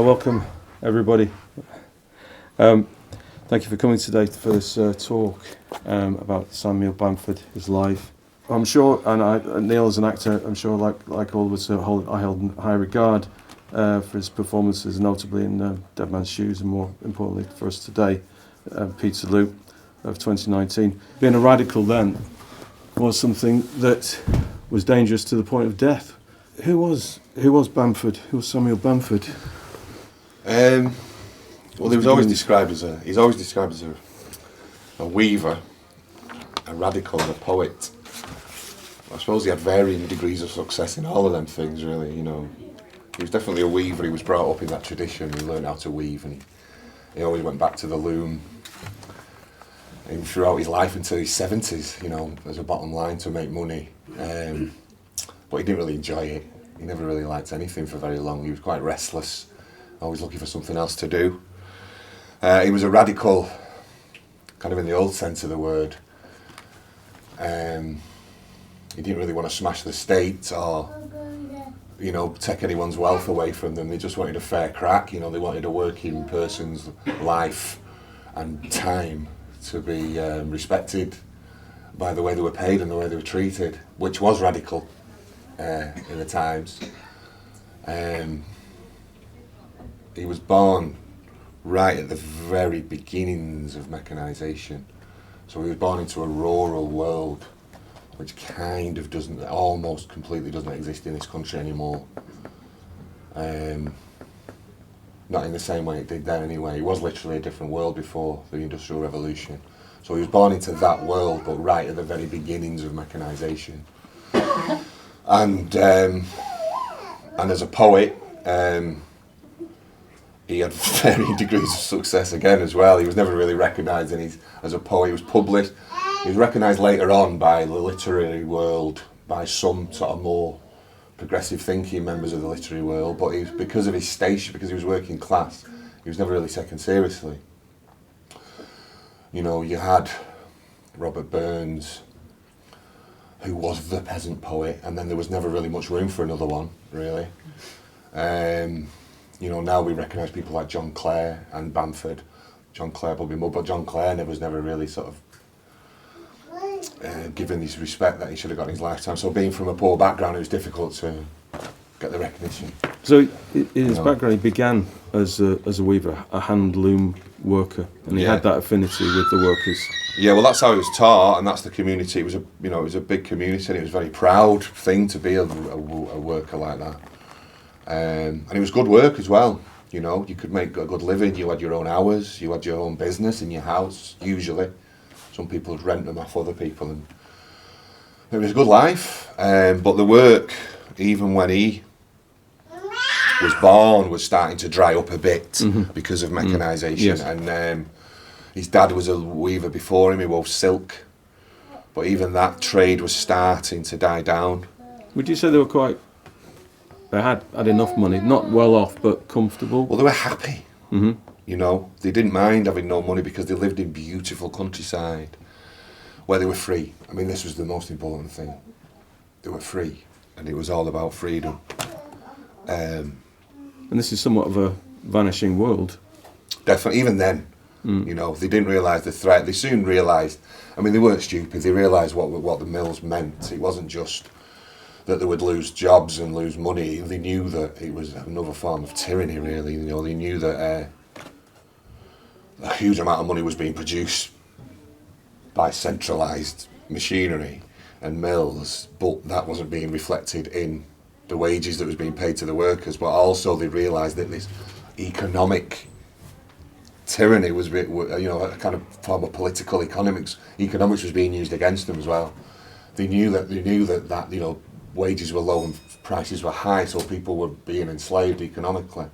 Welcome, everybody. Thank you for coming today for this talk about Samuel Bamford, his life. I'm sure, and Neil as an actor, I'm sure, like all of us, I held in high regard for his performances, notably in Dead Man's Shoes, and more importantly for us today, Peterloo of 2019. Being a radical then was something that was dangerous to the point of death. Who was Bamford? Who was Samuel Bamford? Well, he's always described as a weaver, a radical, and a poet. I suppose he had varying degrees of success in all of them things, really. You know, he was definitely a weaver. He was brought up in that tradition. He learned how to weave, and he always went back to the loom. And throughout his life until his 70s, you know, as a bottom line to make money. But he didn't really enjoy it. He never really liked anything for very long. He was quite restless, always looking for something else to do. He was a radical, kind of in the old sense of the word. He didn't really want to smash the state or, you know, take anyone's wealth away from them. They just wanted a fair crack. You know, they wanted a working person's life and time to be respected by the way they were paid and the way they were treated, which was radical in the times. He was born right at the very beginnings of mechanisation. So he was born into a rural world, which kind of almost completely doesn't exist in this country anymore. Not in the same way it did then anyway. It was literally a different world before the Industrial Revolution. So he was born into that world, but right at the very beginnings of mechanisation. And as a poet, he had varying degrees of success again as well. He was never really recognised as a poet. He was published. He was recognised later on by the literary world, by some sort of more progressive thinking members of the literary world, but because of his station, because he was working class, he was never really taken seriously. You know, you had Robert Burns, who was the peasant poet, and then there was never really much room for another one, really. You know, now we recognise people like John Clare and Bamford. John Clare probably more, but John Clare was never really sort of given his respect that he should have got in his lifetime. So being from a poor background, it was difficult to get the recognition. So his background, he began as a weaver, a hand loom worker, and he had that affinity with the workers. Yeah, well, that's how he was taught, and that's the community. It was a big community, and it was a very proud thing to be a worker like that. And it was good work as well. You know, you could make a good living. You had your own hours. You had your own business in your house. Usually, some people would rent them off other people, and it was a good life. But the work, even when he was born, was starting to dry up a bit because of mechanisation. Yes. And his dad was a weaver before him. He wove silk, but even that trade was starting to die down. Would you say they had enough money, not well off, but comfortable? Well, they were happy. You know, they didn't mind having no money because they lived in beautiful countryside where they were free. I mean, this was the most important thing. They were free, and it was all about freedom. And this is somewhat of a vanishing world. Definitely, even then, you know, they didn't realise the threat. They soon realised, I mean, they weren't stupid. They realised what the mills meant. It wasn't just that they would lose jobs and lose money. They knew that it was another form of tyranny, really. You know, they knew that a huge amount of money was being produced by centralised machinery and mills, but that wasn't being reflected in the wages that was being paid to the workers. But also they realised that this economic tyranny was, you know, a kind of form of political economics. Economics was being used against them as well. They knew that you know, wages were low and prices were high, so people were being enslaved economically.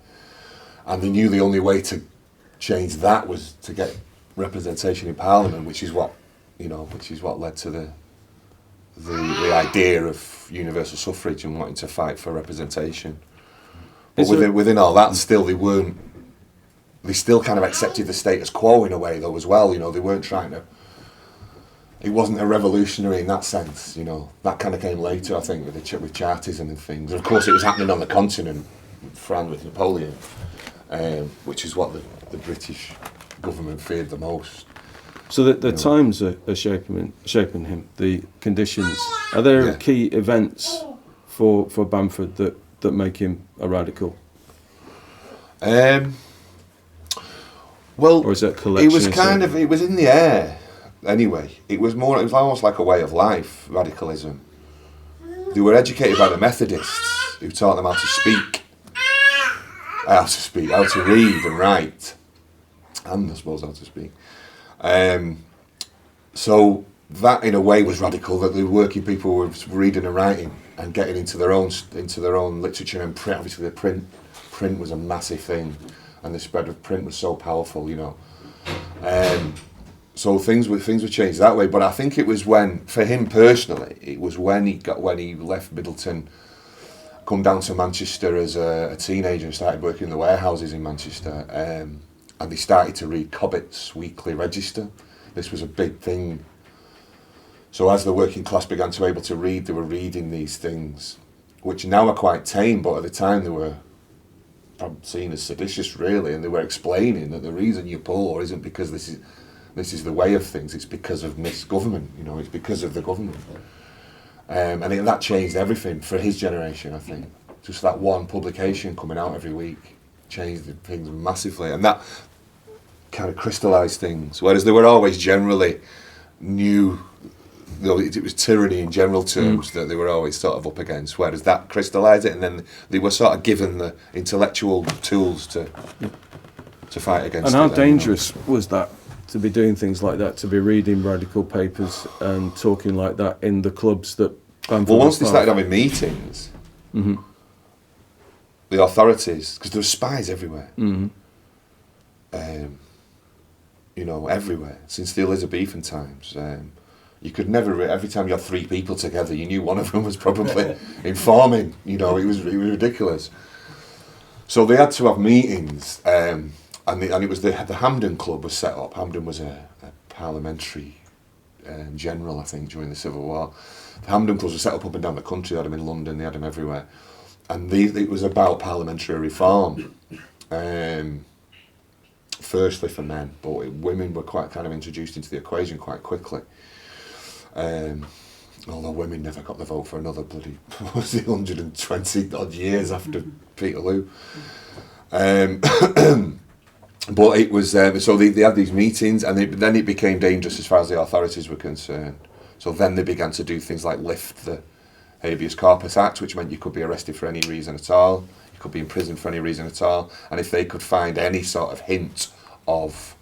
And they knew the only way to change that was to get representation in Parliament, which is what led to the idea of universal suffrage and wanting to fight for representation. But within all that, still they still kind of accepted the status quo in a way though as well. You know, they weren't trying to. It wasn't a revolutionary in that sense, you know. That kind of came later, I think, with Chartism and things. And of course, it was happening on the continent, France with Napoleon. which is what the British government feared the most. So the times are shaping him, the conditions. Are there key events for Bamford that make him a radical? Well, or is it a collection? It was in the air anyway. It was almost like a way of life, radicalism. They were educated by the Methodists, who taught them how to read and write, and I suppose how to speak. So that, in a way, was radical. That the working people were reading and writing and getting into their own literature and print. Obviously, the print was a massive thing, and the spread of print was so powerful, you know. So things were changed that way. But I think it was when, for him personally, it was when he left Middleton, come down to Manchester as a teenager and started working in the warehouses in Manchester, and they started to read Cobbett's Weekly Register. This was a big thing. So as the working class began to be able to read, they were reading these things, which now are quite tame, but at the time they were seen as seditious, really, and they were explaining that the reason you're poor isn't because this is the way of things, it's because of misgovernment, you know, it's because of the government. And that changed everything for his generation, I think. Just that one publication coming out every week changed things massively, and that kind of crystallised things, whereas they were always generally new, you know, it was tyranny in general terms that they were always sort of up against, whereas that crystallised it, and then they were sort of given the intellectual tools to fight against it. And how dangerous was that, to be doing things like that, to be reading radical papers and talking like that in the clubs that Bamford Well, once they started having meetings, the authorities, because there were spies everywhere, you know, everywhere, since the Elizabethan times. You could never, every time you had three people together, you knew one of them was probably informing, you know, it was ridiculous. So they had to have meetings, and it was the Hampden Club was set up. Hampden was a parliamentary general, I think, during the Civil War. The Hampden Clubs were set up and down the country. They had them in London, they had them everywhere. And it was about parliamentary reform. Firstly for men, but women were quite kind of introduced into the equation quite quickly. Although women never got the vote for another bloody 120 odd years after Peterloo. But it was, so they had these meetings, and then it became dangerous as far as the authorities were concerned. So then they began to do things like lift the Habeas Corpus Act, which meant you could be arrested for any reason at all, you could be imprisoned for any reason at all, and if they could find any sort of hint of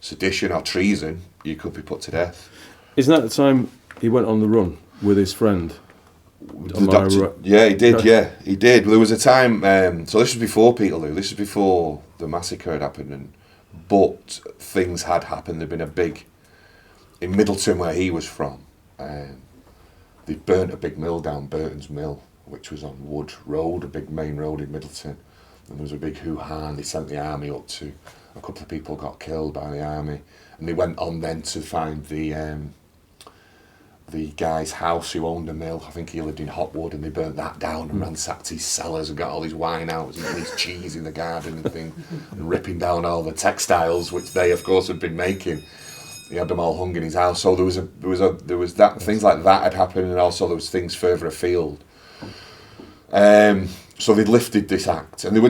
sedition or treason, you could be put to death. Isn't that the time he went on the run with his friend? Yeah, he did. Yeah, he did. There was a time. So this was before Peterloo. This was before the massacre had happened, but things had happened. There'd been a big in Middleton, where he was from. They burnt a big mill down, Burton's Mill, which was on Wood Road, a big main road in Middleton. And there was a big hoo-ha, and they sent the army up to. A couple of people got killed by the army, and they went on then to find the guy's house who owned the mill. I think he lived in Hotwood, and they burnt that down and ransacked his cellars and got all his wine out and his cheese in the garden and thing, and ripping down all the textiles which they, of course, had been making. He had them all hung in his house. So there was that things like that had happened, and also there was things further afield. So they'd lifted this act, and they were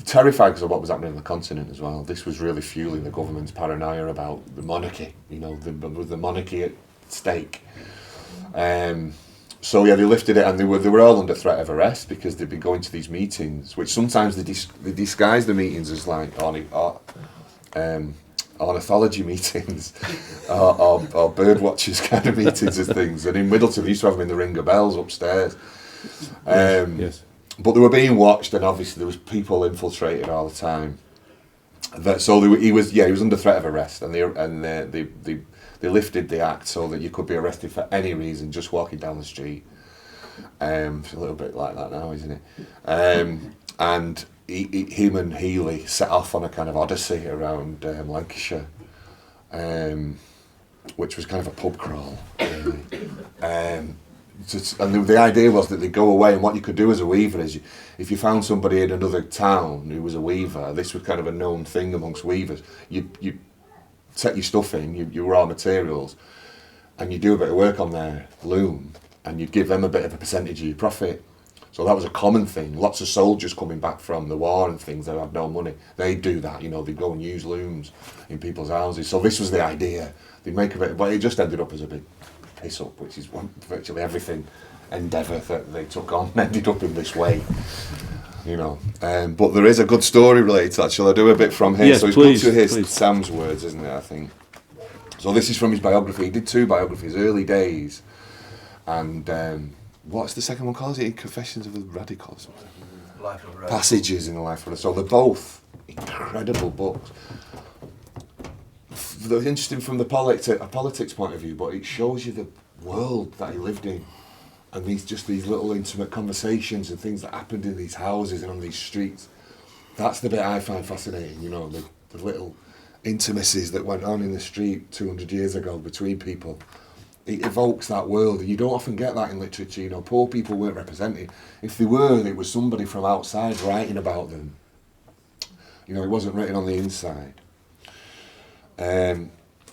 terrified because of what was happening on the continent as well. This was really fueling the government's paranoia about the monarchy, you know, with the monarchy at stake. So yeah, they lifted it, and they were all under threat of arrest because they'd been going to these meetings, which sometimes they disguise the meetings as like ornithology meetings or bird watchers kind of meetings and things. And in Middleton, they used to have them in the Ring of Bells upstairs. Yes. But they were being watched, and obviously there was people infiltrated all the time. He was under threat of arrest, and they lifted the act so that you could be arrested for any reason just walking down the street. It's a little bit like that now, isn't it? And him and Healy set off on a kind of odyssey around Lancashire, which was kind of a pub crawl, really. and the idea was that they'd go away, and what you could do as a weaver is, if you found somebody in another town who was a weaver, this was kind of a known thing amongst weavers, you take your stuff in, your raw materials, and you do a bit of work on their loom, and you'd give them a bit of a percentage of your profit. So that was a common thing. Lots of soldiers coming back from the war and things that had no money, they'd do that, they'd go and use looms in people's houses. So this was the idea. They'd make a bit, but it just ended up as a big piss up, which is virtually everything endeavour that they took on ended up in this way. But there is a good story related to that. Shall I do a bit from here? Yes, So it's please, good to hear please. Sam's words, isn't it, I think. So this is from his biography. He did 2 biographies, early days, and what's the second one called? Is it Confessions of a Radical or something? Life of a Radical. Passages in the Life of a Radical. So they're both incredible books. They're interesting from a politics point of view, but it shows you the world that he lived in, and these little intimate conversations and things that happened in these houses and on these streets. That's the bit I find fascinating, the little intimacies that went on in the street 200 years ago between people. It evokes that world, and you don't often get that in literature. Poor people weren't represented. If they were, it was somebody from outside writing about them. It wasn't written on the inside.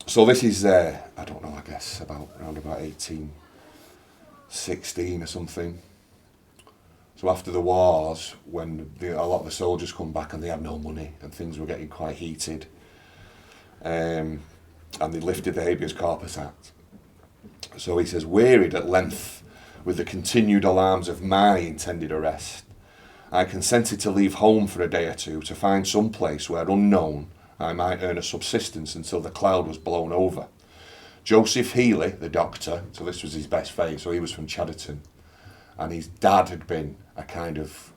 So this is, I don't know, I guess around about 1816 or something. So after the wars, when a lot of the soldiers come back and they had no money and things were getting quite heated, and they lifted the Habeas Corpus Act. So he says, wearied at length with the continued alarms of my intended arrest, I consented to leave home for a day or two to find some place where, unknown, I might earn a subsistence until the cloud was blown over. Joseph Healy, the doctor, so this was his best mate, so he was from Chadderton, and his dad had been a kind of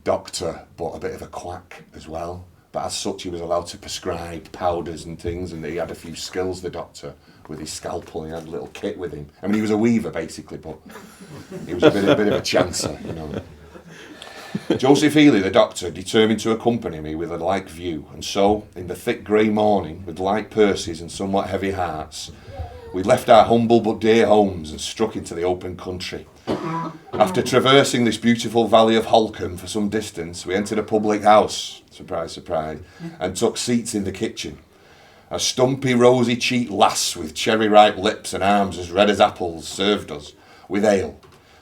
doctor, but a bit of a quack as well. But as such, he was allowed to prescribe powders and things, and he had a few skills, the doctor, with his scalpel. He had a little kit with him. I mean, he was a weaver, basically, but he was a bit of a chancer, Joseph Healy, the doctor, determined to accompany me with a like view, and so, in the thick grey morning, with light purses and somewhat heavy hearts, we left our humble but dear homes and struck into the open country. After traversing this beautiful valley of Holcombe for some distance, we entered a public house, surprise, surprise, and took seats in the kitchen. A stumpy, rosy-cheeked lass with cherry-ripe lips and arms as red as apples served us with ale,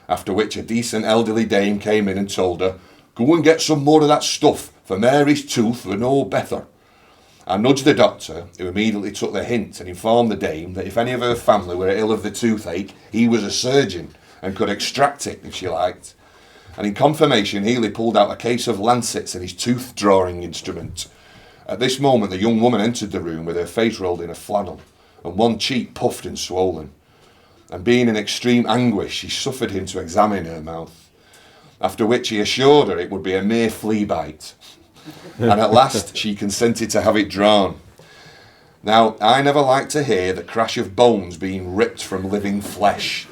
after which a decent elderly dame came in and told her, "Go and get some more of that stuff, for Mary's tooth were no better." I nudged the doctor, who immediately took the hint and informed the dame that if any of her family were ill of the toothache, he was a surgeon and could extract it if she liked. And in confirmation, Healy pulled out a case of lancets and his tooth-drawing instrument. At this moment, the young woman entered the room with her face rolled in a flannel and one cheek puffed and swollen. And being in extreme anguish, she suffered him to examine her mouth, after which he assured her it would be a mere flea bite. And at last she consented to have it drawn. Now, I never like to hear the crash of bones being ripped from living flesh,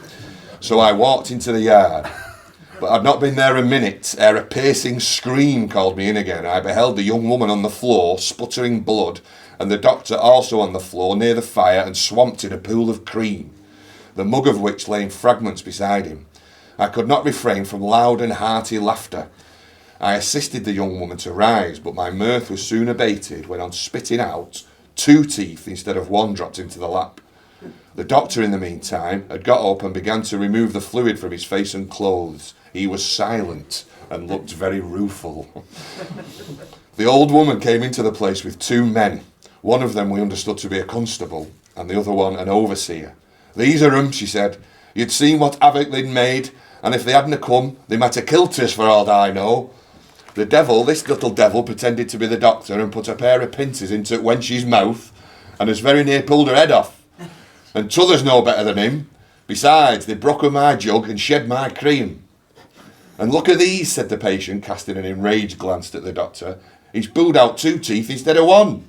so I walked into the yard. But I'd not been there a minute ere a piercing scream called me in again. I beheld the young woman on the floor, sputtering blood, and the doctor also on the floor near the fire and swamped in a pool of cream, the mug of which lay in fragments beside him. I could not refrain from loud and hearty laughter. I assisted the young woman to rise, but my mirth was soon abated when, on spitting out, 2 teeth instead of 1 dropped into the lap. The doctor, in the meantime, had got up and began to remove the fluid from his face and clothes. He was silent and looked very rueful. The old woman came into the place with 2 men. One of them we understood to be a constable, and the other one an overseer. "These are 'em," she said. "You'd seen what havoc they'd made, and if they hadn't come, they might have killed us for all I know." This little devil, pretended to be the doctor and put a pair of pincers into wench's mouth, and has very near pulled her head off. And t'other's no better than him. Besides, they broken my jug and shed my cream. "And look at these," said the patient, casting an enraged glance at the doctor. "He's pulled out 2 teeth instead of 1.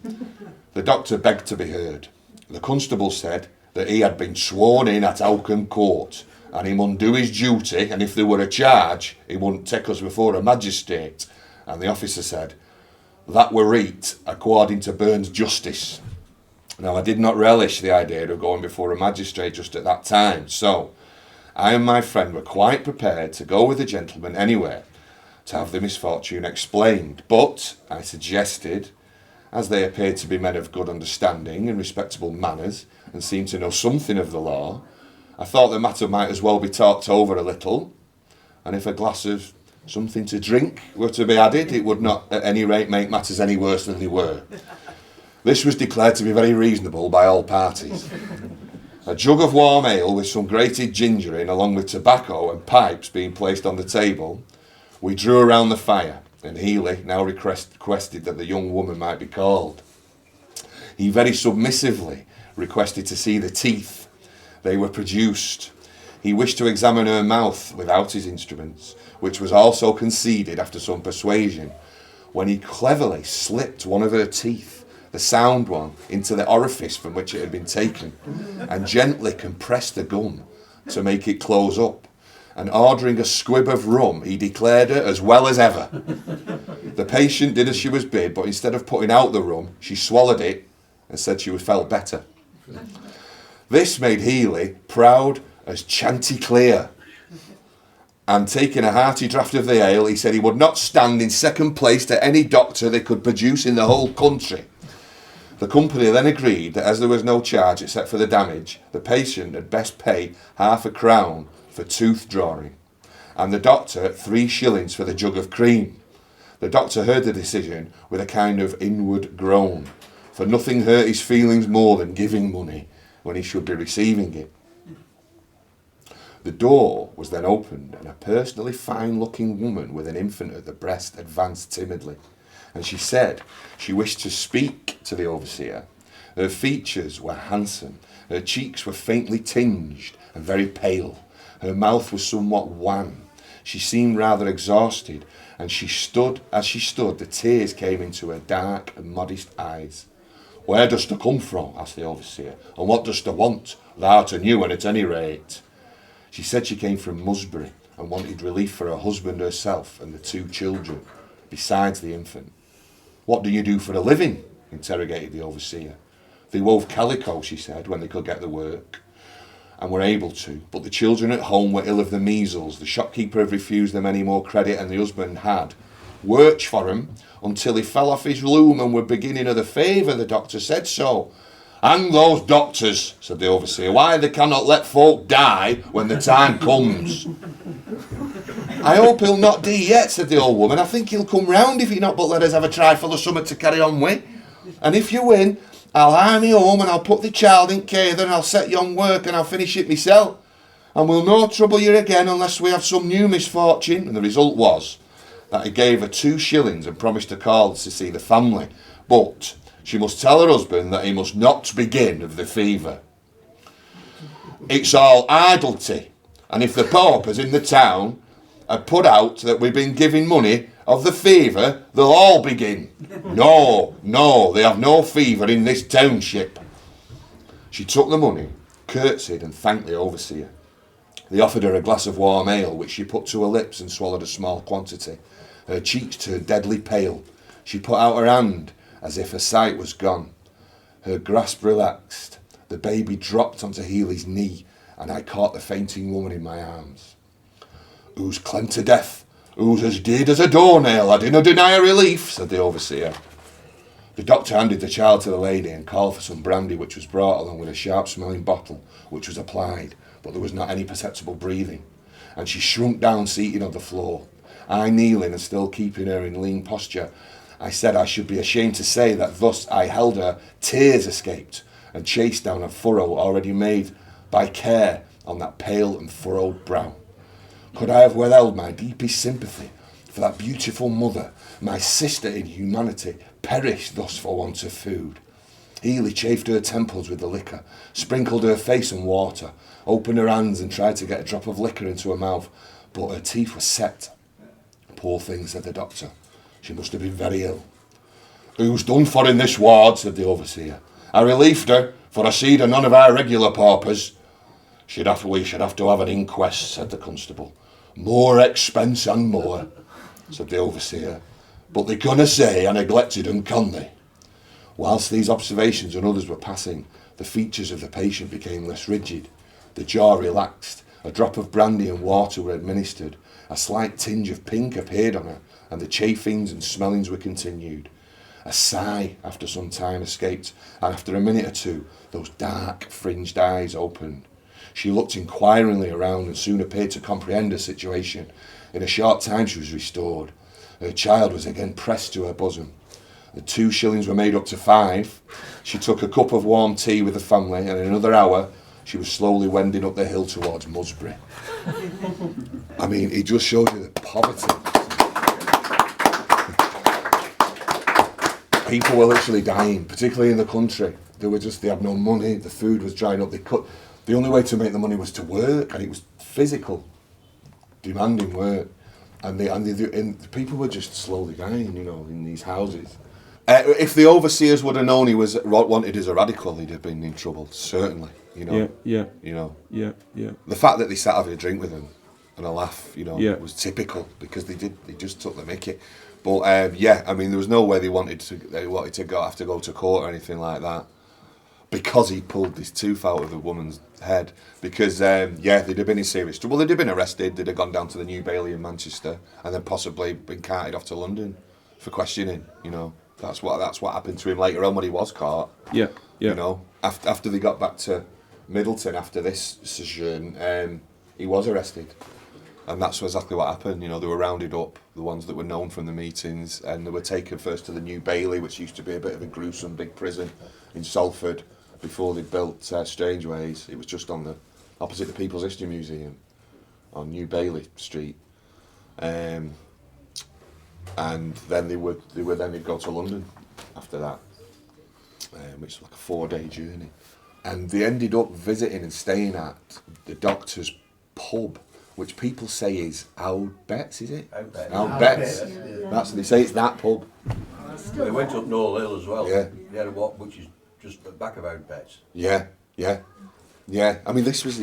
The doctor begged to be heard. The constable said that he had been sworn in at Oakham Court, and he mun do his duty, and if there were a charge, he wouldn't take us before a magistrate. And the officer said, that were reet according to Burns' justice. Now, I did not relish the idea of going before a magistrate just at that time, so I and my friend were quite prepared to go with the gentleman anywhere to have the misfortune explained, but I suggested, as they appeared to be men of good understanding and respectable manners and seemed to know something of the law, I thought the matter might as well be talked over a little, and if a glass of something to drink were to be added, it would not at any rate make matters any worse than they were. This was declared to be very reasonable by all parties. A jug of warm ale with some grated ginger in, along with tobacco and pipes being placed on the table, we drew around the fire, and Healy now requested that the young woman might be called. He very submissively requested to see the teeth. They were produced. He wished to examine her mouth without his instruments, which was also conceded after some persuasion, when he cleverly slipped one of her teeth, the sound one, into the orifice from which it had been taken, and gently compressed the gum to make it close up. And ordering a squib of rum, he declared her as well as ever. The patient did as she was bid, but instead of putting out the rum, she swallowed it and said she felt better. This made Healy proud as Chanticleer, and taking a hearty draught of the ale, he said he would not stand in second place to any doctor they could produce in the whole country. The company then agreed that as there was no charge except for the damage, the patient had best pay £0.50 for tooth drawing, and the doctor 3 shillings for the jug of cream. The doctor heard the decision with a kind of inward groan, for nothing hurt his feelings more than giving money when he should be receiving it. The door was then opened, and a personally fine-looking woman with an infant at the breast advanced timidly, and she said she wished to speak to the overseer. Her features were handsome, her cheeks were faintly tinged and very pale, her mouth was somewhat wan, she seemed rather exhausted, and as she stood, the tears came into her dark and modest eyes. "Where dost thou come from?" asked the overseer, "and what dost thou want? Thou'rt a new one at any rate." She said she came from Musbury and wanted relief for her husband, herself, and the 2 children, besides the infant. "What do you do for a living?" interrogated the overseer. "They wove calico," she said, when they could get the work, and were able to, but the children at home were ill of the measles. The shopkeeper had refused them any more credit, and the husband had worked for him until he fell off his loom and were beginning of the favour. The doctor said so. "Hang those doctors," said the overseer. "Why, they cannot let folk die when the time comes." "I hope he'll not die yet," said the old woman. "I think he'll come round if he not but let us have a trifle of summat to carry on with. And if you win, I'll hire me home and I'll put the child in cather and I'll set you on work and I'll finish it myself. And we'll no trouble you again unless we have some new misfortune." And the result was that he gave her 2 shillings and promised to call to see the family. But she must tell her husband that he must not begin of the fever. "It's all idlety, and if the paupers in the town had put out that we've been giving money of the fever, they'll all begin. No, they have no fever in this township." She took the money, curtsied and thanked the overseer. They offered her a glass of warm ale, which she put to her lips and swallowed a small quantity. Her cheeks turned deadly pale. She put out her hand as if her sight was gone. Her grasp relaxed. The baby dropped onto Healy's knee, and I caught the fainting woman in my arms. "Who's clemmed to death? Who's as dead as a doornail? I dinna deny a relief," said the overseer. The doctor handed the child to the lady and called for some brandy, which was brought along with a sharp-smelling bottle, which was applied, but there was not any perceptible breathing, and she shrunk down, seated on the floor. I kneeling and still keeping her in lean posture, I said I should be ashamed to say that thus I held her, tears escaped and chased down a furrow already made by care on that pale and furrowed brow. Could I have withheld my deepest sympathy for that beautiful mother, my sister in humanity, perished thus for want of food? Healy chafed her temples with the liquor, sprinkled her face in water, opened her hands and tried to get a drop of liquor into her mouth, but her teeth were set. "Poor thing," said the doctor. "She must have been very ill." "Who's done for in this ward?" said the overseer. "I relieved her, for I seed her none of our regular paupers." We should have to have an inquest," said the constable. "More expense and more," said the overseer. "But they canna say I neglected 'em, can they?" Whilst these observations and others were passing, the features of the patient became less rigid, the jaw relaxed, A drop of brandy and water were administered. A slight tinge of pink appeared on her, and the chafings and smellings were continued. A sigh after some time escaped, and after a minute or two, those dark, fringed eyes opened. She looked inquiringly around and soon appeared to comprehend her situation. In a short time she was restored. Her child was again pressed to her bosom. The 2 shillings were made up to 5. She took a cup of warm tea with the family, and in another hour she was slowly wending up the hill towards Musbury. I mean, it just shows you the poverty. People were literally dying, particularly in the country. They had no money, the food was drying up. The only way to make the money was to work, and it was physical, demanding work. And the people were just slowly dying, in these houses. If the overseers would have known he was wanted as a radical, he'd have been in trouble, certainly. Yeah. The fact that they sat having a drink with him and a laugh, was typical, because they just took the mickey. But I mean, there was no way they wanted to have to go to court or anything like that, because he pulled this tooth out of the woman's head. Because they'd have been in serious trouble. They'd have been arrested. They'd have gone down to the New Bailey in Manchester, and then possibly been carted off to London for questioning. That's what happened to him later on when he was caught. Yeah. After they got back to Middleton after this sojourn, he was arrested. And that's exactly what happened. They were rounded up, the ones that were known from the meetings, and they were taken first to the New Bailey, which used to be a bit of a gruesome big prison in Salford before they built Strangeways. It was just opposite the People's History Museum on New Bailey Street. And then they'd go to London after that, which was like a 4-day journey. And they ended up visiting and staying at the Doctor's pub, which people say is Oud Betts, is it? Oud Betts. That's what they say, it's that pub. They went up Knoll Hill as well. Yeah. They had a walk, which is just at the back of Oud Betts. Yeah. I mean, this is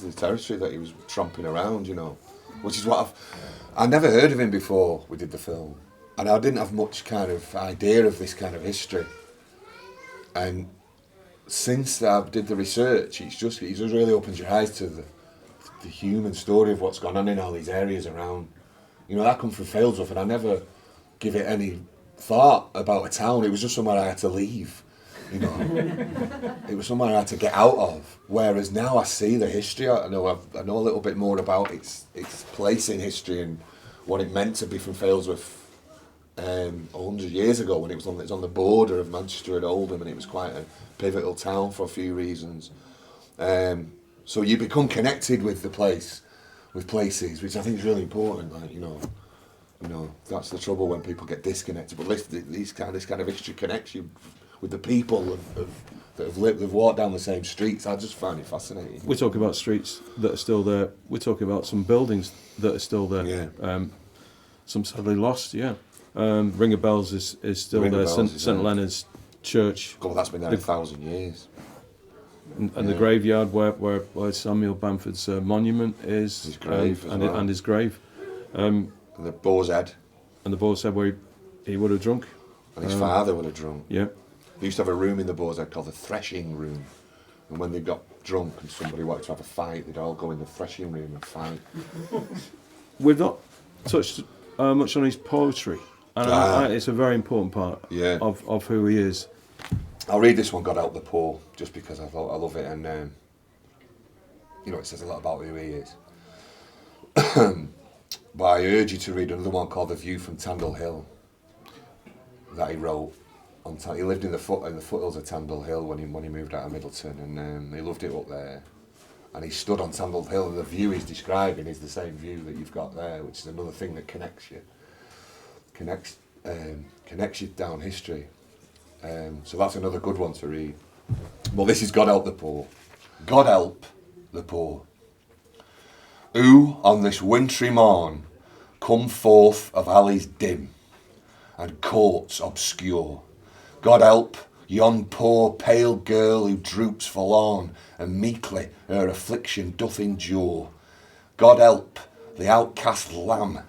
the territory that he was tromping around, which is what I never heard of him before we did the film, and I didn't have much kind of idea of this kind of history. And since I did the research, it just really opens your eyes to the human story of what's gone on in all these areas around. I come from Failsworth, and I never give it any thought about a town. It was just somewhere I had to leave. It was somewhere I had to get out of. Whereas now I see the history. I know a little bit more about its place in history and what it meant to be from Failsworth 100 years ago, when it was on the border of Manchester and Oldham, and it was quite a pivotal town for a few reasons. So you become connected with the place, with places, which I think is really important. That's the trouble when people get disconnected. But this kind of history connects you with the people that have walked down the same streets. I just find it fascinating. We're talking about streets that are still there. We're talking about some buildings that are still there. Yeah. Some sadly lost. Yeah. Ring of Bells is still there. St Leonard's Church. God, that's been there 1,000 years. And the graveyard where Samuel Bamford's monument is. His grave and his grave. And the Boar's Head. And the Boar's Head where he would have drunk. And his father would have drunk. Yeah. They used to have a room in the Boar's Head called the threshing room. And when they got drunk and somebody wanted to have a fight, they'd all go in the threshing room and fight. We've not touched much on his poetry. And it's a very important part of who he is. I'll read this one, God Help the Poor, just because I love it, and it says a lot about who he is. But I urge you to read another one called The View from Tandle Hill that he wrote. He lived in the foothills of Tandle Hill when he moved out of Middleton, and he loved it up there. And he stood on Tandle Hill, and the view he's describing is the same view that you've got there, which is another thing that connects you down history. So that's another good one to read. Well, this is God Help the Poor. God help the poor, who on this wintry morn come forth of alleys dim and courts obscure. God help yon poor pale girl who droops forlorn and meekly her affliction doth endure. God help the outcast lamb,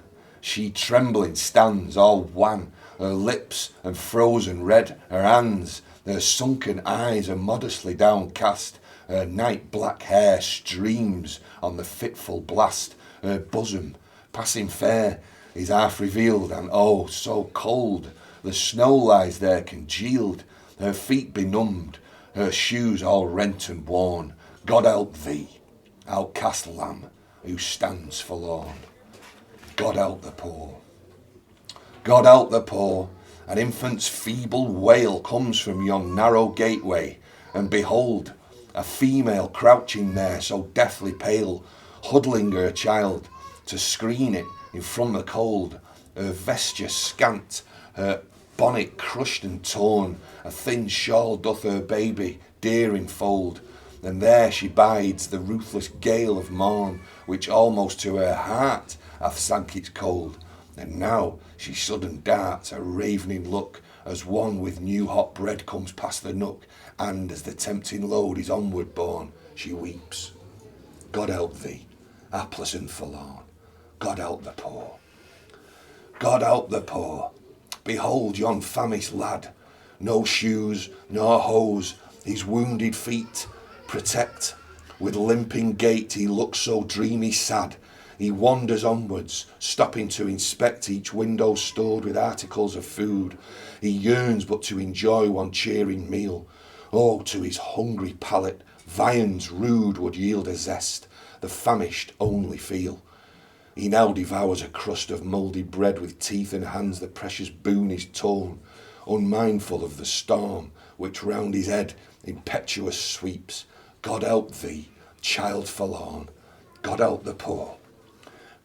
she trembling stands all wan, her lips and frozen red her hands, her sunken eyes are modestly downcast, Her night black hair streams on the fitful blast. Her bosom, passing fair, is half revealed, and oh, so cold. The snow lies there congealed, her feet benumbed, her shoes all rent and worn. God help thee, outcast lamb, who stands forlorn. God help the poor. God help the poor. An infant's feeble wail comes from yon narrow gateway, and behold, a female crouching there, so deathly pale, huddling her child to screen it in from the cold. Her vesture scant, her bonnet crushed and torn, a thin shawl doth her baby dear enfold, and there she bides the ruthless gale of morn, which almost to her heart hath sank its cold. And now she sudden darts a ravening look, as one with new hot bread comes past the nook, and as the tempting load is onward borne, she weeps. God help thee, hapless and forlorn. God help the poor. God help the poor. Behold yon famished lad, no shoes nor hose, his wounded feet protect. With limping gait he looks so dreamy sad. He wanders onwards, stopping to inspect each window stored with articles of food. He yearns but to enjoy one cheering meal. Oh, to his hungry palate, viands rude would yield a zest, the famished only feel. He now devours a crust of mouldy bread with teeth and hands the precious boon is torn, unmindful of the storm which round his head impetuous sweeps. God help thee, child forlorn. God help the poor.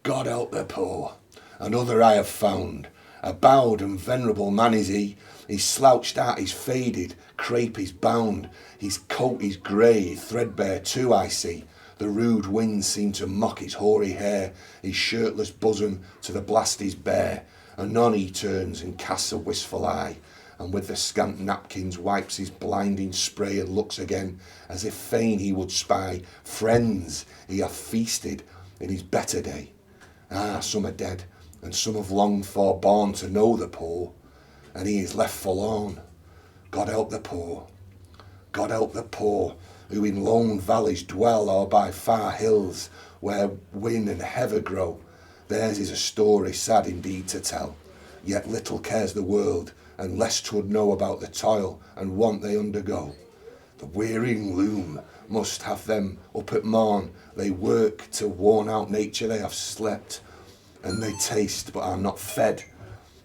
God help the poor. Another I have found. A bowed and venerable man is he. His slouched hat is faded, crape is bound. His coat is grey, threadbare too I see. The rude winds seem to mock his hoary hair. His shirtless bosom to the blast is bare. Anon he turns and casts a wistful eye, and with the scant napkins wipes his blinding spray, and looks again, as if fain he would spy friends he hath feasted in his better day. Ah, some are dead, and some have long forborne to know the poor, and he is left forlorn. God help the poor. God help the poor, who in lone valleys dwell, or by far hills where whin and heather grow. Theirs is a story sad indeed to tell, yet little cares the world, and less 'twould know about the toil and want they undergo. The wearying loom must have them up at morn. They work till worn out nature they have slept, and they taste but are not fed.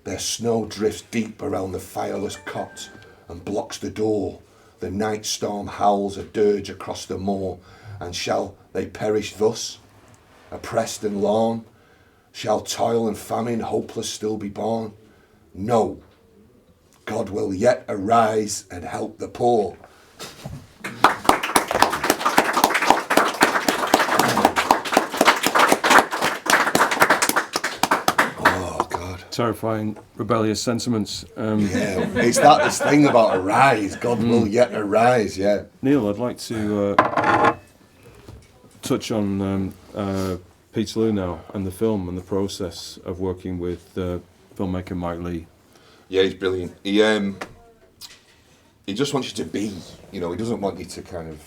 Their snow drifts deep around the fireless cot and blocks the door. The night storm howls a dirge across the moor, and shall they perish thus, oppressed and lorn? Shall toil and famine hopeless still be borne? No, God will yet arise and help the poor. Oh God! Terrifying, rebellious sentiments. Yeah, it's that this thing about arise. God will yet arise. Yeah. Neil, I'd like to touch on Peterloo now and the film and the process of working with filmmaker Mike Leigh. Yeah, he's brilliant. He just wants you to be. You know, he doesn't want you to kind of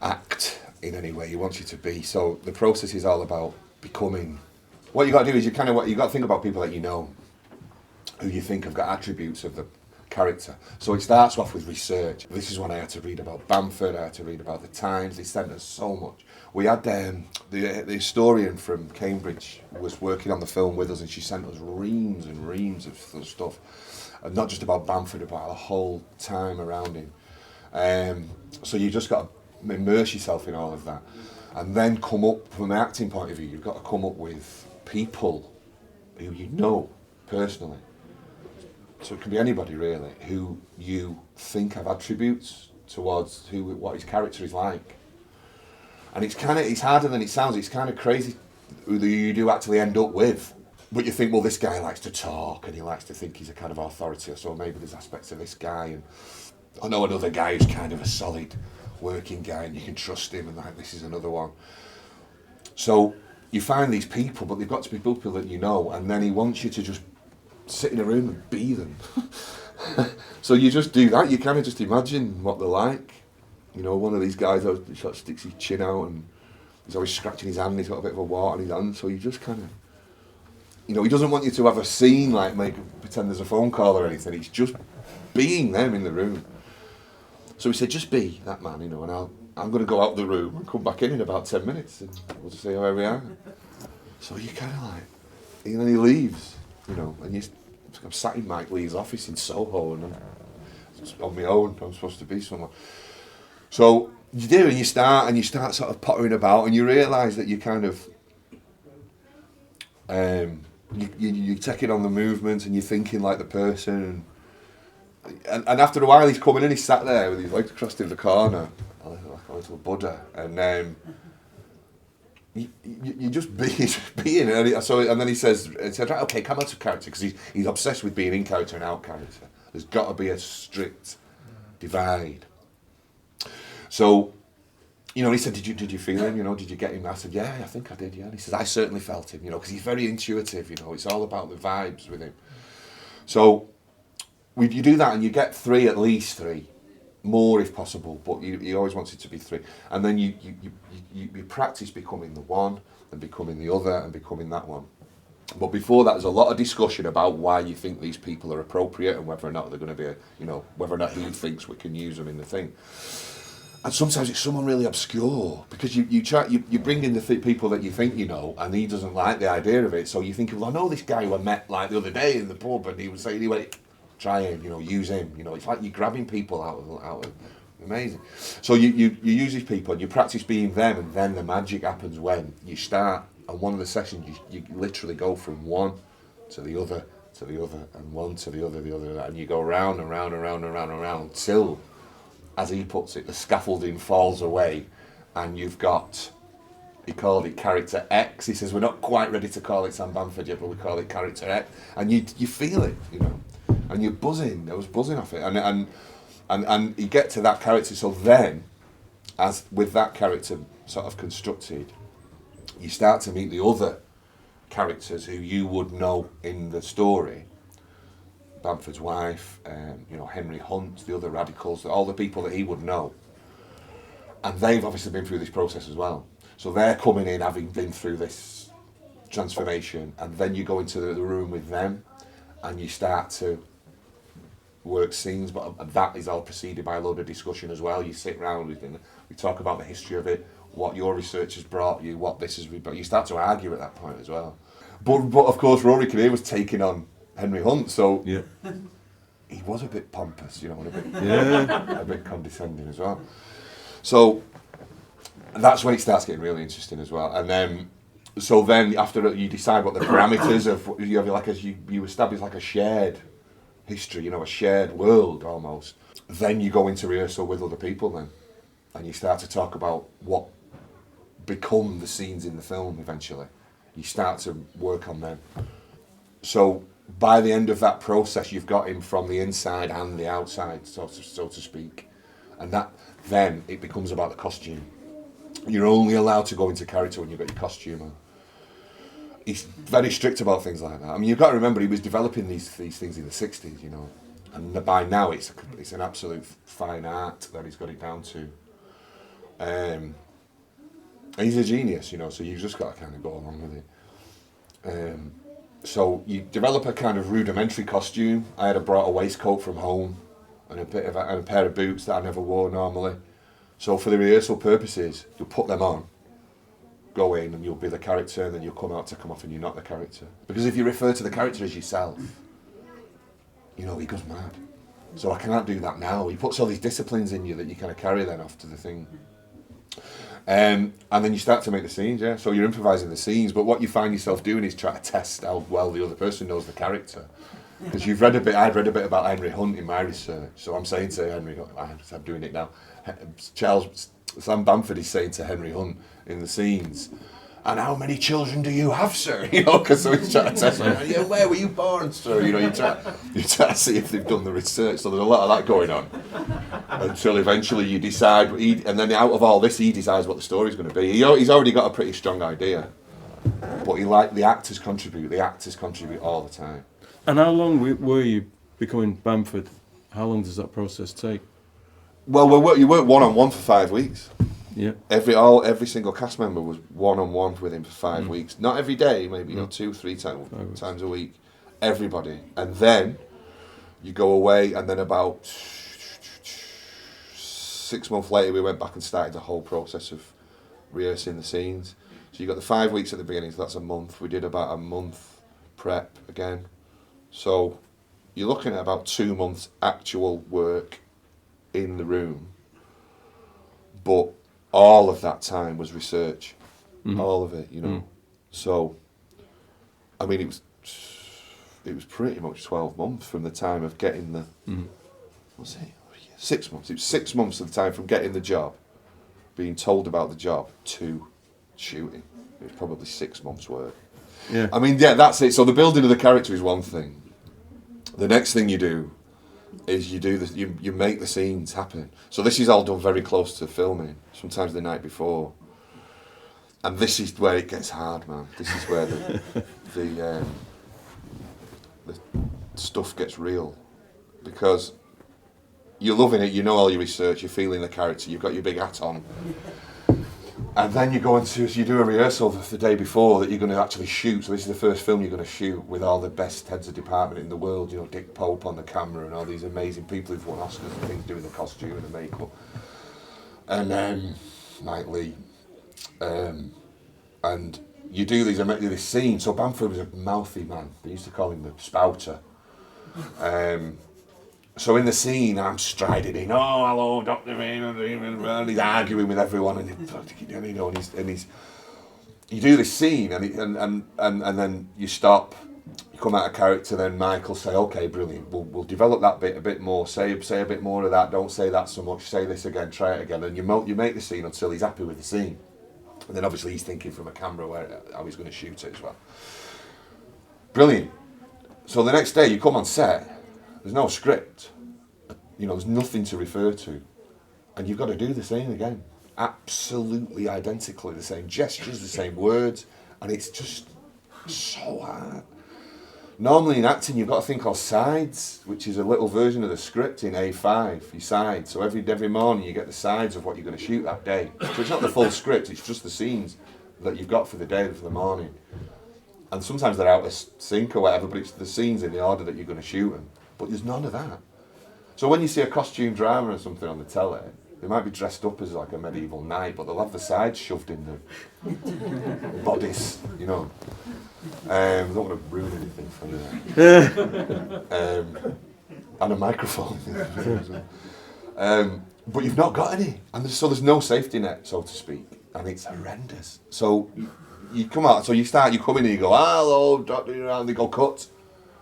act in any way. He wants you to be. So the process is all about becoming. What you got to do is you got to think about people that you know, who you think have got attributes of the character. So it starts off with research. This is when I had to read about Bamfrod. I had to read about the Times. They sent us so much. We had the historian from Cambridge was working on the film with us, and she sent us reams and reams of stuff, and not just about Bamfrod, about the whole time around him. So you just got to immerse yourself in all of that, and then come up from an acting point of view. You've got to come up with people who you know personally. So it can be anybody really who you think have attributes towards what his character is like. And it's harder than it sounds. It's kind of crazy who you do actually end up with. But you think, well, this guy likes to talk and he likes to think he's a kind of authority, so maybe there's aspects of this guy. And I know another guy who's kind of a solid working guy and you can trust him, and like this is another one. So you find these people, but they've got to be people that you know, and then he wants you to just sit in a room and be them. So you just do that. You kind of just imagine what they're like. You know, one of these guys always sort of sticks his chin out and he's always scratching his hand, he's got a bit of a wart on his hand, so you just kind of, you know, he doesn't want you to have a scene, like pretend there's a phone call or anything, it's just being them in the room. So he said, just be that man, you know, and I'm going to go out the room and come back in about 10 minutes and we'll just see how we are. So you kind of like, and then he leaves, you know, and I'm sat in Mike Leigh's office in Soho and I'm on my own, I'm supposed to be somewhere. So you do, and you start sort of pottering about, and you realise that you kind of, you're taking on the movement and you're thinking like the person. And after a while he's coming in, he's sat there with his legs crossed in the corner, like a little Buddha, and you just being, and then he said, right, okay, come out of character, because he's obsessed with being in character and out character. There's got to be a strict divide. So, you know, he said, did you feel him, you know, did you get him? I said, yeah, I think I did, yeah. And he says, I certainly felt him, you know, because he's very intuitive, you know, it's all about the vibes with him. So, you do that and you get at least three, more if possible, but you always want it to be three. And then you practice becoming the one, and becoming the other, and becoming that one. But before that, there's a lot of discussion about why you think these people are appropriate and whether or not they're going to be, whether or not he thinks we can use them in the thing. And sometimes it's someone really obscure, because you bring in the people that you think you know, and he doesn't like the idea of it. So you think, well, I know this guy who I met like the other day in the pub, and he was saying, anyway, try him, use him. It's like you're grabbing people out of amazing. So you use these people and you practice being them, and then the magic happens when you start. On one of the sessions, you literally go from one to the other, and one to the other, and you go round and round and round and round and round till, as he puts it, the scaffolding falls away, and you've got, he called it character X. He says, we're not quite ready to call it Sam Bamford yet, but we call it character X, and you feel it, and you're buzzing. I was buzzing off it, and you get to that character. So then, as with that character sort of constructed, you start to meet the other characters who you would know in the story. Bamford's wife, Henry Hunt, the other radicals, all the people that he would know. And they've obviously been through this process as well. So they're coming in having been through this transformation, and then you go into the room with them and you start to work scenes, but that is all preceded by a load of discussion as well. You sit round, we talk about the history of it, what your research has brought you, what this has brought you. You start to argue at that point as well. But of course, Rory Kinnear was taking on Henry Hunt, so yeah. He was a bit pompous, and a bit condescending as well. So that's when it starts getting really interesting as well. And then, after you decide what the parameters of you have, you establish like a shared history, a shared world almost. Then you go into rehearsal with other people then, and you start to talk about what become the scenes in the film eventually. You start to work on them. So by the end of that process, you've got him from the inside and the outside, so to speak. And that then it becomes about the costume. You're only allowed to go into character when you've got your costume on. He's very strict about things like that. I mean, you've got to remember he was developing these things in the 60s, and by now it's an absolute fine art that he's got it down to. He's a genius, so you've just got to kind of go along with it. So you develop a kind of rudimentary costume. I had brought a waistcoat from home and a pair of boots that I never wore normally. So for the rehearsal purposes, you'll put them on, go in, and you'll be the character, and then you'll come out to come off and you're not the character. Because if you refer to the character as yourself, he goes mad. So I can't do that now. He puts all these disciplines in you that you kind of carry then off to the thing. And then you start to make the scenes, yeah. So you're improvising the scenes, but what you find yourself doing is try to test how well the other person knows the character. Because I'd read a bit about Henry Hunt in my research. So I'm saying to Henry Hunt, I'm doing it now. Sam Bamford is saying to Henry Hunt in the scenes, and how many children do you have, sir? Because so he's trying to test him. Yeah, where were you born, sir? You try to see if they've done the research. So there's a lot of that going on until eventually you decide. And then out of all this, he decides what the story's going to be. He's already got a pretty strong idea, but the actors contribute. The actors contribute all the time. And how long were you becoming Bamford? How long does that process take? Well, you work one-on-one for 5 weeks. Yeah. Every single cast member was one-on-one with him for 5 weeks. Not every day, maybe 2-3 times a week. Everybody, and then you go away, and then about 6 months later, we went back and started the whole process of rehearsing the scenes. So you got the 5 weeks at the beginning, so that's a month. We did about a month prep again. So you're looking at about 2 months actual work in the room, but all of that time was research, all of it, So, I mean, it was pretty much 12 months from the time of getting the, 6 months. It was 6 months of the time from getting the job, being told about the job, to shooting. It was probably 6 months' work. Yeah. I mean, yeah, that's it. So the building of the character is one thing. The next thing you do is you make the scenes happen. So this is all done very close to filming, sometimes the night before. And this is where it gets hard, man. This is where the stuff gets real, because you're loving it, you know all your research, you're feeling the character, you've got your big hat on, and then you go into, so you do a rehearsal the day before that you're going to actually shoot. So this is the first film you're going to shoot with all the best heads of department in the world, Dick Pope on the camera and all these amazing people who've won Oscars and things doing the costume and the makeup, and then Mike Leigh, and you do this scene. So Bamfrod was a mouthy man. They used to call him the spouter. So in the scene, I'm striding in. Oh, hello, Dr. And he's arguing with everyone, and you do this scene, and then you stop. You come out of character. Then Michael say, "Okay, brilliant. We'll develop that bit a bit more. Say a bit more of that. Don't say that so much. Say this again. Try it again." And you make the scene until he's happy with the scene. And then obviously he's thinking from a camera how he's going to shoot it as well. Brilliant. So the next day you come on set, there's no script, there's nothing to refer to, and you've got to do the same again. Absolutely identically the same gestures, the same words, and it's just so hard. Normally in acting you've got a thing called sides, which is a little version of the script in A5, your sides. So every morning you get the sides of what you're going to shoot that day. So it's not the full script, it's just the scenes that you've got for the day, for the morning. And sometimes they're out of sync or whatever, but it's the scenes in the order that you're going to shoot them. But there's none of that. So when you see a costume drama or something on the telly, they might be dressed up as like a medieval knight, but they'll have the sides shoved in the bodice, I don't want to ruin anything for you. And a microphone. But you've not got any. And so there's no safety net, so to speak. And it's horrendous. So you come out, you come in and you go, hello, doctor, and they go, cut.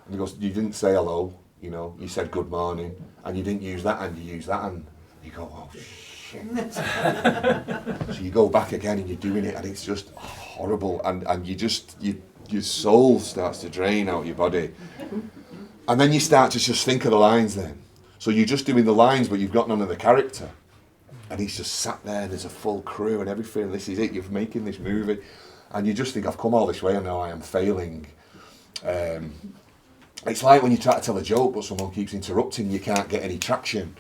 And he goes, you didn't say hello, you said good morning, and you didn't use that, and you used that, and you go, oh shit. So you go back again and you're doing it, and it's just horrible, and your soul starts to drain out your body. And then you start to just think of the lines then. So you're just doing the lines, but you've got none of the character. And he's just sat there, there's a full crew and everything, this is it, you're making this movie. And you just think, I've come all this way and now I am failing. It's like when you try to tell a joke, but someone keeps interrupting, you can't get any traction.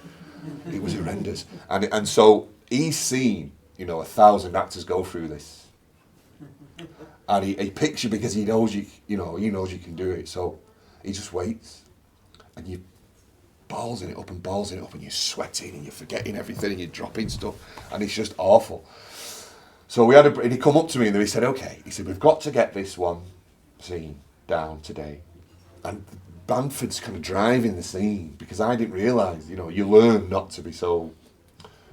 It was horrendous. And so he's seen, 1,000 actors go through this. And he picks you because he knows you can do it. So he just waits, and you ballsing it up, and you're sweating, and you're forgetting everything, and you're dropping stuff, and it's just awful. So and he come up to me and he said, okay, we've got to get this one scene down today. And Bamford's kind of driving the scene, because I didn't realise, you learn not to be so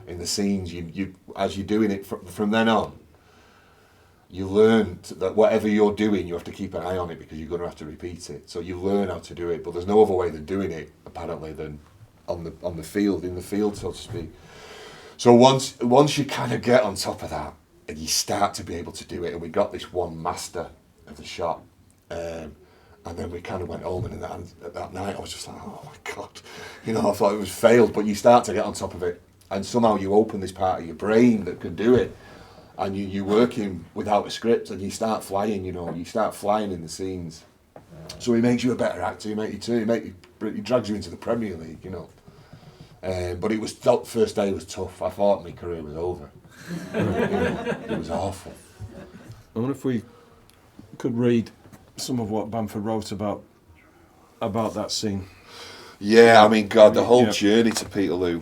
in the scenes. You as you're doing it from then on, you learn that whatever you're doing, you have to keep an eye on it, because you're going to have to repeat it. So you learn how to do it, but there's no other way than doing it, apparently, than in the field, so to speak. So once you kind of get on top of that, and you start to be able to do it, and we got this one master of the shot, and then we kind of went home, and that night I was just like, oh my God, I thought it was failed, but you start to get on top of it, and somehow you open this part of your brain that can do it. And you're working without a script, and you start flying, you start flying in the scenes. So he makes you a better actor, he drags you into the Premier League, But that first day was tough. I thought my career was over. It was awful. I wonder if we could read some of what Bamford wrote about that scene. Yeah, I mean, God, the whole Yeah. journey to Peterloo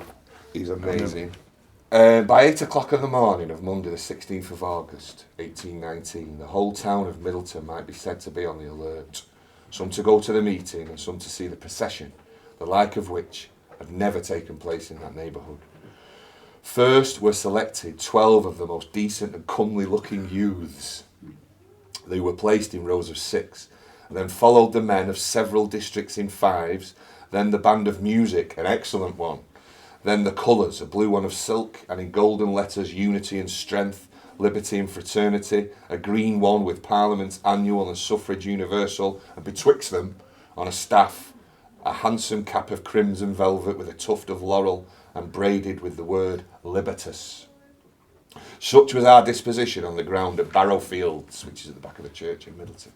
is amazing. By 8 o'clock in the morning of Monday the 16th of August 1819, the whole town of Middleton might be said to be on the alert. Some to go to the meeting and some to see the procession, the like of which had never taken place in that neighbourhood. First were selected 12 of the most decent and comely looking youths. They were placed in rows of 6, and then followed the men of several districts in 5s, then the band of music, an excellent one, then the colours, a blue one of silk, and in golden letters, unity and strength, liberty and fraternity, a green one with Parliament's annual and suffrage universal, and betwixt them, on a staff, a handsome cap of crimson velvet with a tuft of laurel, and braided with the word Libertas. Such was our disposition on the ground at Barrowfields, which is at the back of the church in Middleton.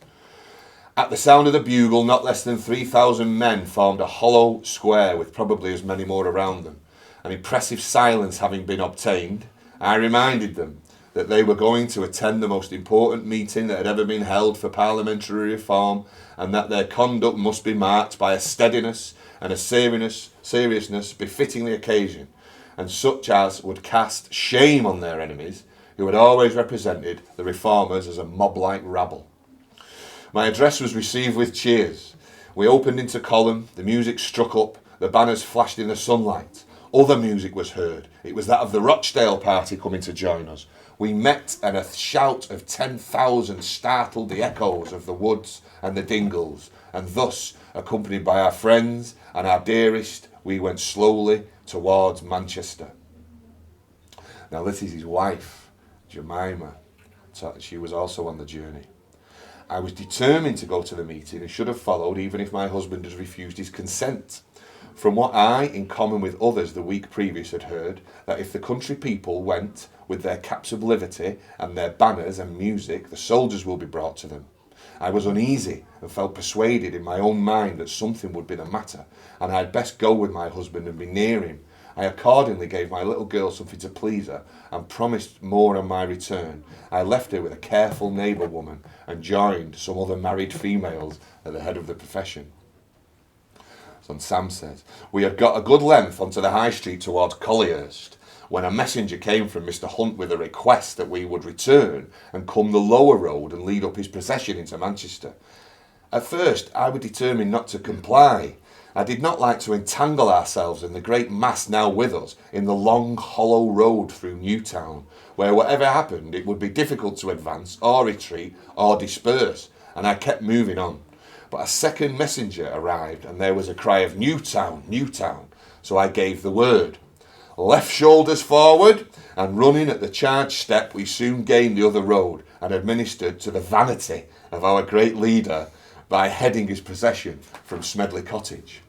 At the sound of the bugle, not less than 3,000 men formed a hollow square with probably as many more around them. An impressive silence having been obtained, I reminded them that they were going to attend the most important meeting that had ever been held for parliamentary reform, and that their conduct must be marked by a steadiness and a seriousness befitting the occasion, and such as would cast shame on their enemies, who had always represented the reformers as a mob-like rabble. My address was received with cheers. We opened into column, the music struck up, the banners flashed in the sunlight. Other music was heard. It was that of the Rochdale party coming to join us. We met, and a shout of 10,000 startled the echoes of the woods and the dingles, and thus, accompanied by our friends and our dearest, we went slowly towards Manchester. Now this is his wife, Jemima. She was also on the journey. I was determined to go to the meeting and should have followed even if my husband had refused his consent. From what I, in common with others the week previous, had heard, that if the country people went with their caps of liberty and their banners and music, the soldiers will be brought to them. I was uneasy and felt persuaded in my own mind that something would be the matter, and I had best go with my husband and be near him. I accordingly gave my little girl something to please her, and promised more on my return. I left her with a careful neighbour woman, and joined some other married females at the head of the profession. So Sam says, we had got a good length onto the high street towards Collyhurst, when a messenger came from Mr. Hunt with a request that we would return and come the lower road and lead up his procession into Manchester. At first I was determined not to comply. I did not like to entangle ourselves in the great mass now with us in the long hollow road through Newtown, where whatever happened it would be difficult to advance or retreat or disperse, and I kept moving on. But a second messenger arrived, and there was a cry of Newtown, Newtown, so I gave the word. Left shoulders forward, and running at the charge step we soon gained the other road, and administered to the vanity of our great leader by heading his procession from Smedley Cottage.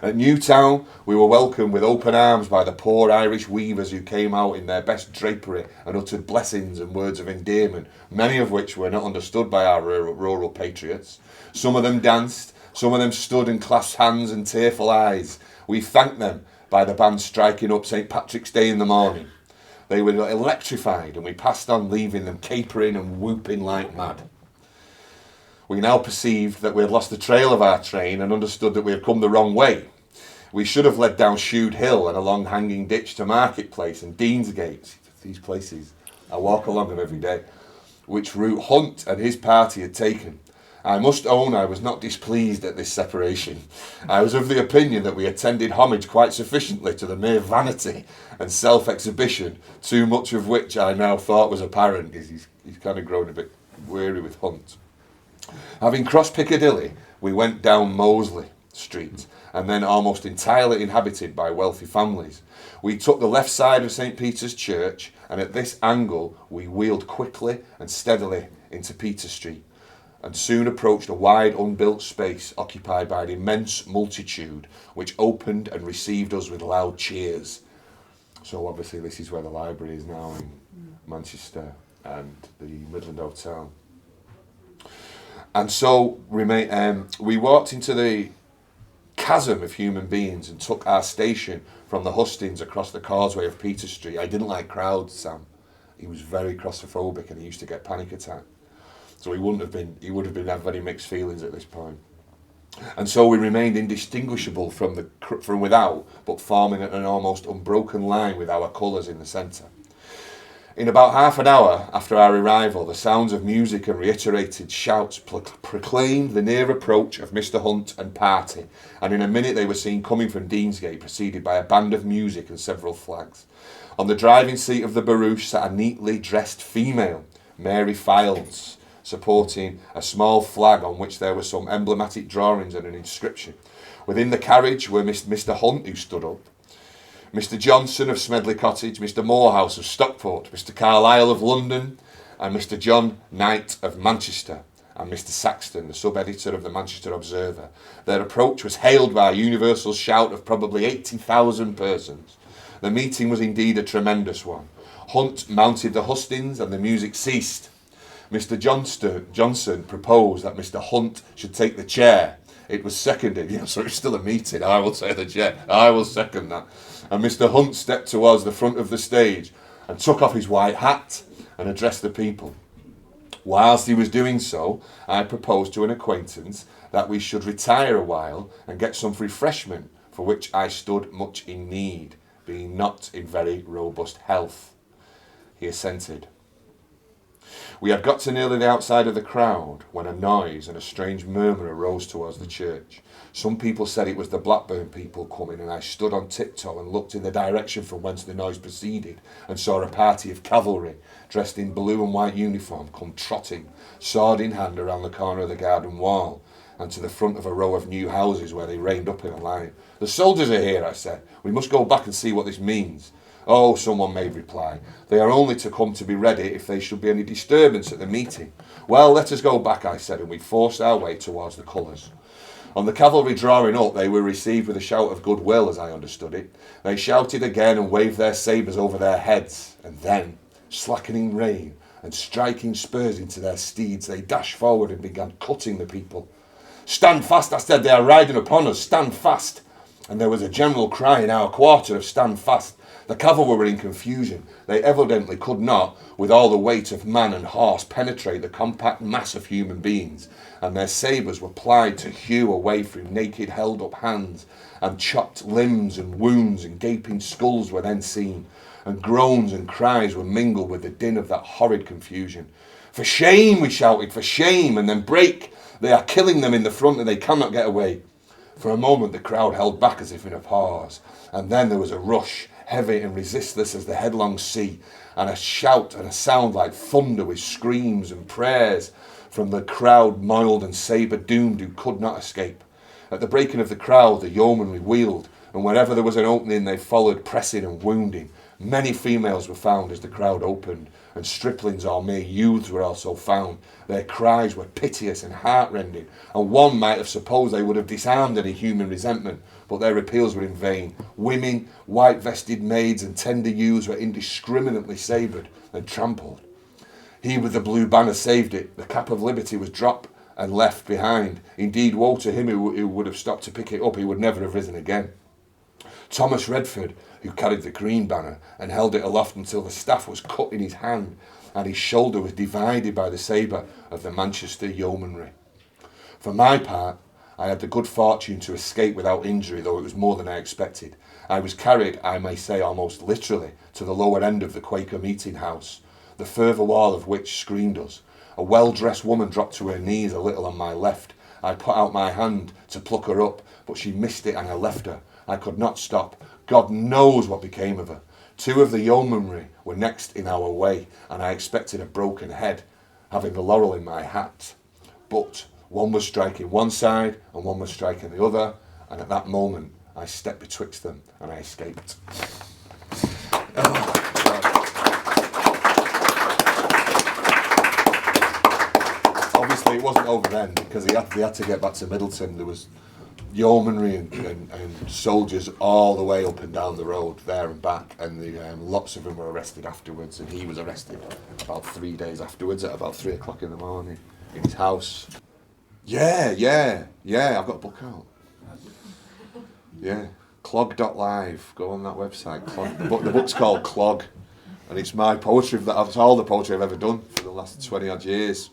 At Newtown we were welcomed with open arms by the poor Irish weavers who came out in their best drapery and uttered blessings and words of endearment, many of which were not understood by our rural patriots. Some of them danced, some of them stood and clasped hands and tearful eyes. We thanked them by the band striking up St. Patrick's Day in the morning. They were electrified, and we passed on, leaving them capering and whooping like mad. We now perceived that we had lost the trail of our train and understood that we had come the wrong way. We should have led down Shude Hill and along Hanging Ditch to Marketplace and Deansgate. These places, I walk along them every day, which route Hunt and his party had taken. I must own I was not displeased at this separation. I was of the opinion that we attended homage quite sufficiently to the mere vanity and self-exhibition, too much of which I now thought was apparent. He's kind of grown a bit weary with Hunt. Having crossed Piccadilly, we went down Mosley Street, and then almost entirely inhabited by wealthy families. We took the left side of St. Peter's Church, and at this angle we wheeled quickly and steadily into Peter Street, and soon approached a wide unbuilt space occupied by an immense multitude, which opened and received us with loud cheers. So obviously this is where the library is now in Manchester, and the Midland Hotel. And so we walked into the chasm of human beings and took our station from the hustings across the causeway of Peter Street. I didn't like crowds, Sam. He was very claustrophobic and he used to get panic attack. So he would have been have very mixed feelings at this point. And so we remained indistinguishable from without, but forming an almost unbroken line with our colours in the centre. In about half an hour after our arrival, the sounds of music and reiterated shouts proclaimed the near approach of Mr. Hunt and party, and in a minute they were seen coming from Deansgate, preceded by a band of music and several flags. On the driving seat of the barouche sat a neatly dressed female, Mary Files, supporting a small flag on which there were some emblematic drawings and an inscription. Within the carriage were Mr. Hunt, who stood up, Mr. Johnson of Smedley Cottage, Mr. Morehouse of Stockport, Mr. Carlyle of London, and Mr. John Knight of Manchester, and Mr. Saxton, the sub-editor of the Manchester Observer. Their approach was hailed by a universal shout of probably 80,000 persons. The meeting was indeed a tremendous one. Hunt mounted the hustings and the music ceased. Mr. Johnson proposed that Mr. Hunt should take the chair. It was seconded, so it's still a meeting. I will take the chair. I will second that. And Mr. Hunt stepped towards the front of the stage and took off his white hat and addressed the people. Whilst he was doing so, I proposed to an acquaintance that we should retire a while and get some refreshment, for which I stood much in need, being not in very robust health. He assented. We had got to nearly the outside of the crowd when a noise and a strange murmur arose towards the church. Some people said it was the Blackburn people coming, and I stood on tiptoe and looked in the direction from whence the noise proceeded and saw a party of cavalry dressed in blue and white uniform come trotting, sword in hand, around the corner of the garden wall and to the front of a row of new houses where they reined up in a line. "The soldiers are here," I said. "We must go back and see what this means." "Oh," someone made reply, "they are only to come to be ready if there should be any disturbance at the meeting." "Well, let us go back," I said, and we forced our way towards the colours. On the cavalry drawing up, they were received with a shout of goodwill, as I understood it. They shouted again and waved their sabres over their heads, and then, slackening rein and striking spurs into their steeds, they dashed forward and began cutting the people. "Stand fast," I said, "they are riding upon us, stand fast." And there was a general cry in our quarter of "stand fast." The cavalry were in confusion. They evidently could not, with all the weight of man and horse, penetrate the compact mass of human beings, and their sabres were plied to hew a way through naked held-up hands, and chopped limbs and wounds and gaping skulls were then seen, and groans and cries were mingled with the din of that horrid confusion. "For shame," we shouted, "for shame, and then break! They are killing them in the front and they cannot get away." For a moment the crowd held back as if in a pause, and then there was a rush, heavy and resistless as the headlong sea, and a shout and a sound like thunder with screams and prayers from the crowd, mailed and sabre-doomed, who could not escape. At the breaking of the crowd, the yeomanry wheeled, and wherever there was an opening they followed, pressing and wounding. Many females were found as the crowd opened, and striplings or mere youths were also found. Their cries were piteous and heartrending, and one might have supposed they would have disarmed any human resentment, but their appeals were in vain. Women, white-vested maids and tender youths were indiscriminately sabred and trampled. He with the blue banner saved it. The cap of liberty was dropped and left behind. Indeed, woe to him who would have stopped to pick it up. He would never have risen again. Thomas Redford, who carried the green banner and held it aloft until the staff was cut in his hand and his shoulder was divided by the sabre of the Manchester yeomanry. For my part, I had the good fortune to escape without injury, though it was more than I expected. I was carried, I may say almost literally, to the lower end of the Quaker meeting house, the further wall of which screened us. A well-dressed woman dropped to her knees a little on my left. I put out my hand to pluck her up, but she missed it and I left her. I could not stop. God knows what became of her. Two of the yeomanry were next in our way, and I expected a broken head, having the laurel in my hat. But one was striking one side and one was striking the other, and at that moment I stepped betwixt them and I escaped. Obviously it wasn't over then, because they had to get back to Middleton. There was yeomanry and soldiers all the way up and down the road, there and back, and lots of them were arrested afterwards, and he was arrested about 3 days afterwards at about 3 o'clock in the morning in his house. Yeah, I've got a book out. Yeah, clog.live. Go on that website. Clog. The book's called Clog, and it's my poetry. It's all the poetry I've ever done for the last 20 odd years,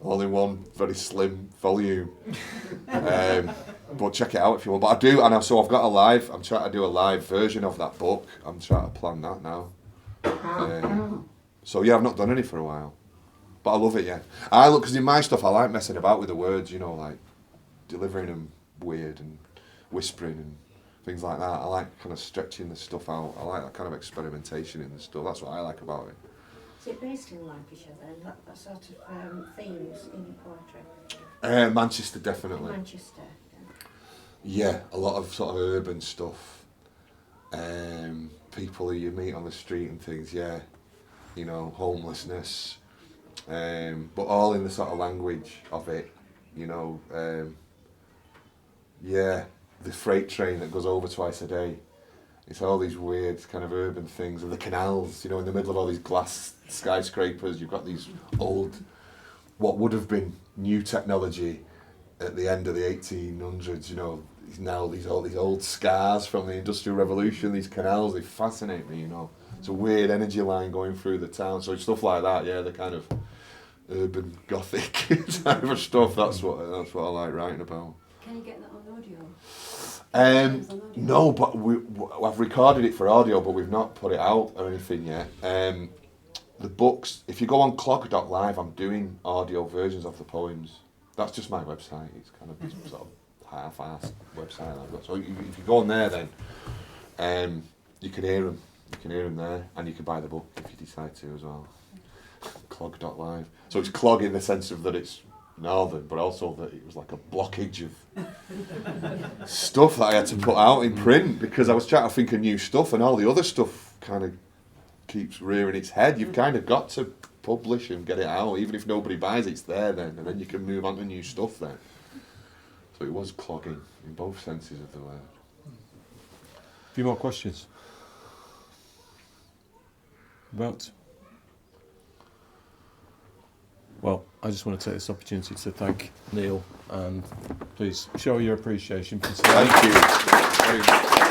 all in one very slim volume. But check it out if you want. But I do, and so I've got a live. I'm trying to do a live version of that book. I'm trying to plan that now. So yeah, I've not done any for a while, but I love it. Yeah, I look because in my stuff I like messing about with the words. You know, like delivering them weird and whispering and things like that. I like kind of stretching the stuff out. I like that kind of experimentation in the stuff. That's what I like about it. Is it based in Lancashire then? That sort of themes in your poetry? Manchester, definitely. Manchester. Yeah, a lot of sort of urban stuff. People who you meet on the street and things, yeah. You know, homelessness. But all in the sort of language of it, you know. Yeah, the freight train that goes over twice a day. It's all these weird kind of urban things. And the canals, you know, in the middle of all these glass skyscrapers, you've got these old, what would have been new technology at the end of the 1800s, you know, now these old scars from the Industrial Revolution, these canals, they fascinate me, you know. It's a weird energy line going through the town, so stuff like that, yeah, the kind of urban gothic type of stuff, that's what I like writing about. Can you get that on audio? No, but I've recorded it for audio, but we've not put it out or anything yet. The books, if you go on clog.live, I'm doing audio versions of the poems. That's just my website. It's kind of sort of half-assed website I've got. So if you go on there, then you can hear them. You can hear them there, and you can buy the book if you decide to as well. Clog.live. So it's clog in the sense of that it's northern, but also that it was like a blockage of stuff that I had to put out in print because I was trying to think of new stuff, and all the other stuff kind of keeps rearing its head. You've kind of got to publish and get it out, even if nobody buys it, it's there then, and then you can move on to new stuff then. So it was clogging in both senses of the word. A few more questions. About? Well, I just want to take this opportunity to thank Neil and please show your appreciation. Thank you very much.